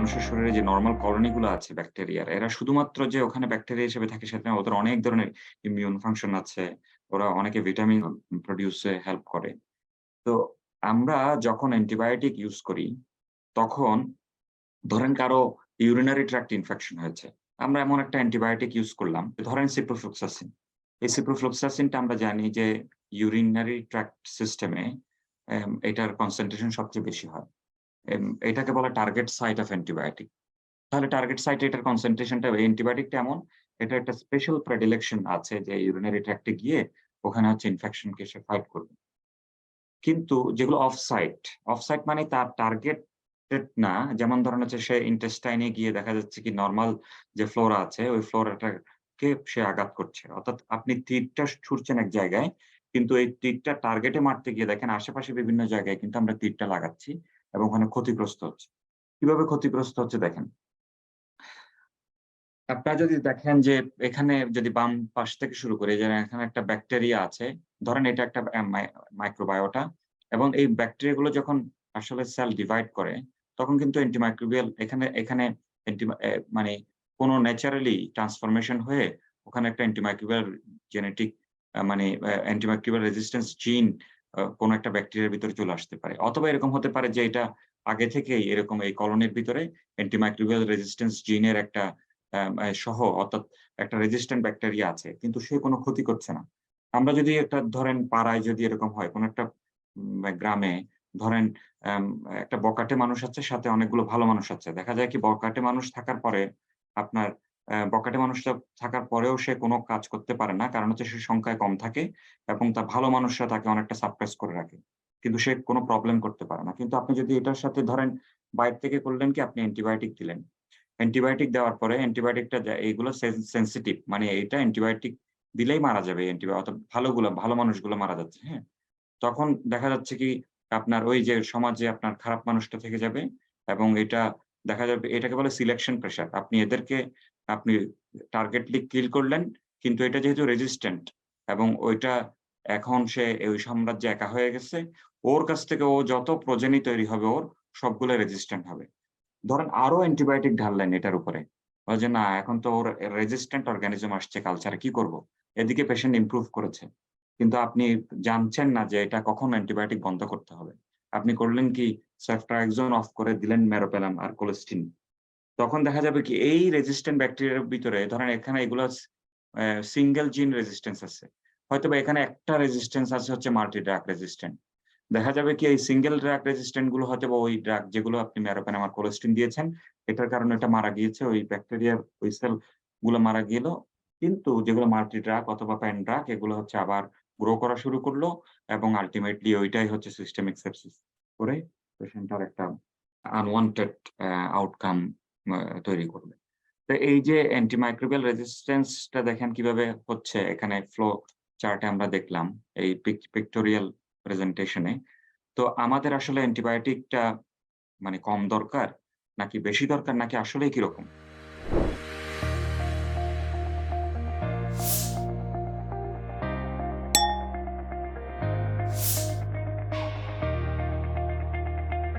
মানুষের শরীরে যে নরমাল কলোনিগুলো আছে ব্যাকটেরিয়ার, এরা শুধুমাত্র যে ওখানে ব্যাকটেরিয়া হিসেবে থাকে সেটা না, ওদের অনেক ধরনের ইমিউন ফাংশন আছে। ওরা অনেকে ভিটামিন প্রোডিউসে হেল্প করে। তো আমরা যখন অ্যান্টিবায়োটিক ইউজ করি, তখন ধরেন কারো ইউরিনারি ট্র্যাক্ট ইনফেকশন হয়েছে। আমরা এমন একটা অ্যান্টিবায়োটিক ইউজ করলাম, ধরেন সিপ্রোফ্লুক্সাসিন। এই সিপ্রোফ্লুক্সাসিনটা আমরা জানি যে ইউরিনারি ট্র্যাক্ট সিস্টেমে এটার কনসেনট্রেশন সবচেয়ে বেশি হয়। এটাকে বলা টার্গেট সাইট অফ অ্যান্টিবায়োটিক। তাহলে টার্গেট সাইটে এটার কনসেনট্রেশনটা, এই অ্যান্টিবায়োটিকটা এমন, এটা একটা স্পেশাল প্রেডিলেকশন আছে যে ইউরিনারি ট্র্যাক্টে গিয়ে ওখানে হচ্ছে ইনফেকশনকে সে ফাইট করবে। কিন্তু যেগুলো অফ সাইট মানে তার টার্গেটেড না। যেমন ধরেন হচ্ছে সে ইন্টেস্টাইনে গিয়ে দেখা যাচ্ছে কি নরমাল যে ফ্লোরা আছে ওই ফ্লোরাটাকে সে আঘাত করছে। অর্থাৎ আপনি তীরটা ছুড়ছেন এক জায়গায়, কিন্তু এই তীরটা টার্গেটে মারতে গিয়ে দেখেন আশেপাশে বিভিন্ন জায়গায় কিন্তু আমরা তীরটা লাগাচ্ছি এবং ওখানে ক্ষতিগ্রস্ত হচ্ছে। কিভাবে ক্ষতিগ্রস্ত হচ্ছে দেখেন। আপনারা যদি দেখেন যে এখানে যদি বাম পাশ থেকে শুরু করি, যে এখানে একটা ব্যাকটেরিয়া আছে। ধরেন এটা একটা মাইক্রোবায়োটা, এবং এই ব্যাকটেরিয়া গুলো যখন আসলে সেল ডিভাইড করে, তখন কিন্তু অ্যান্টিমাইক্রোবিয়াল এখানে এখানে অ্যান্টি মানে কোনো ন্যাচারালি ট্রান্সফরমেশন হয়ে ওখানে একটা অ্যান্টিমাইক্রোবিয়াল জেনেটিক মানে অ্যান্টিমাইক্রোবিয়াল রেজিস্ট্যান্স জিন কোনো একটা ব্যাকটেরিয়ার ভিতরে চলে আসতে পারে। অথবা এরকম হতে পারে যে এটা আগে থেকেই এরকম এই কলোনির ভিতরে অ্যান্টিমাইক্রোবিয়াল রেজিস্ট্যান্স জিনের একটা সহ, অর্থাৎ একটা রেজিস্ট্যান্ট ব্যাকটেরিয়া আছে, কিন্তু সে কোনো ক্ষতি করছে না। আমরা যদি একটা ধরেন পাড়ায় যদি এরকম হয়, কোনো একটা গ্রামে ধরেন আম একটা বখাটে মানুষ আছে, সাথে অনেকগুলো ভালো মানুষ আছে। দেখা যায় কি বখাটে মানুষ থাকার পরে আপনার বখাটে মানুষটা থাকার পরেও সে কোনো কাজ করতে পারে না। কারণ হচ্ছে সে সংখ্যায় কম থাকে এবং তার ভালো মানুষরা তাকে অনেকটা সাপ্রেস করে রাখে। কিন্তু সে কোনো প্রবলেম করতে পারে না। কিন্তু আপনি যদি এটার সাথে ধরেন বাইরে থেকে করলেন কি, আপনি অ্যান্টিবায়োটিক দিলেন। অ্যান্টিবায়োটিক দেওয়ার পরে অ্যান্টিবায়োটিকটা এইগুলো সেনসিটিভ, মানে এটা অ্যান্টিবায়োটিক দিলেই মারা যাবে, অর্থাৎ ভালো মানুষগুলো মারা যাচ্ছে, হ্যাঁ? তখন দেখা যাচ্ছে কি আপনার ওই যে সমাজে আপনার খারাপ মানুষটা থেকে যাবে, এবং এটা দেখা যাবে, এটাকে বলে সিলেকশন প্রেশার। আপনি এদেরকে আপনি টার্গেটলি কিল করলেন, কিন্তু এটা যেহেতু রেজিস্ট্যান্ট এবং ওইটা এখন সে ওই সাম্রাজ্যে একা হয়ে গেছে। ওর কাছ থেকে ও যত প্রজানি তৈরি হবে ওর সবগুলো রেজিস্ট্যান্ট হবে। ধরেন আরো অ্যান্টিবায়োটিক ঢাললেন এটার উপরে। যে না, এখন তো ওর রেজিস্ট্যান্ট অর্গানিজম আসছে কালচারে, কি করব? এদিকে পেশেন্ট ইমপ্রুভ করেছে। কিন্তু আপনি জানছেন না যে এটা কখন অ্যান্টিবায়োটিক বন্ধ করতে হবে। আপনি করলেন কি, সেফট্রাক্সন অফ করে দিলেন মেরোপেলাম আর কোলেস্টিন। তখন দেখা যাবে কি এই রেজিস্ট্যান্ট ব্যাকটেরিয়ার ভিতরে ধরেন এখানে এগুলো সিঙ্গেল জিন রেজিস্ট্যান্স আছে। হয়তোবা এখানে একটা রেজিস্ট্যান্স আছে হচ্ছে মাল্টি ড্রাগ রেজিস্ট্যান্ট। দেখা যাবে কি এই সিঙ্গেল ড্রাগ রেজিস্ট্যান্ট গুলো হয়তোবা ওই ড্রাগ যেগুলো আপনি মেরোপেনাম আর কোলেস্টিন দিয়েছেন, এটার কারণে এটা মারা গিয়েছে। ওই ব্যাকটেরিয়ার ওই সেল গুলো মারা গেল। কিন্তু যেগুলো মাল্টি ড্রাগ অথবা প্যান ড্রাগ, এগুলো হচ্ছে আবার গ্রো করা শুরু করলো, এবং আল্টিমেটলি ওইটাই হচ্ছে সিস্টেমিক সেপসিস করে পেশেন্টের একটা আনওয়ান্টেড আউটকাম তৈরি করবে। তো এই যে অ্যান্টিমাইক্রোবিয়াল রেজিস্ট্যান্স টা দেখেন কিভাবে হচ্ছে, এখানে ফ্লো চার্টে আমরা দেখলাম এই পিক্টোরিয়াল প্রেজেন্টেশন এ। তো আমাদের আসলে অ্যান্টিবায়োটিকটা মানে কম দরকার নাকি বেশি দরকার, নাকি আসলেই কিরকম?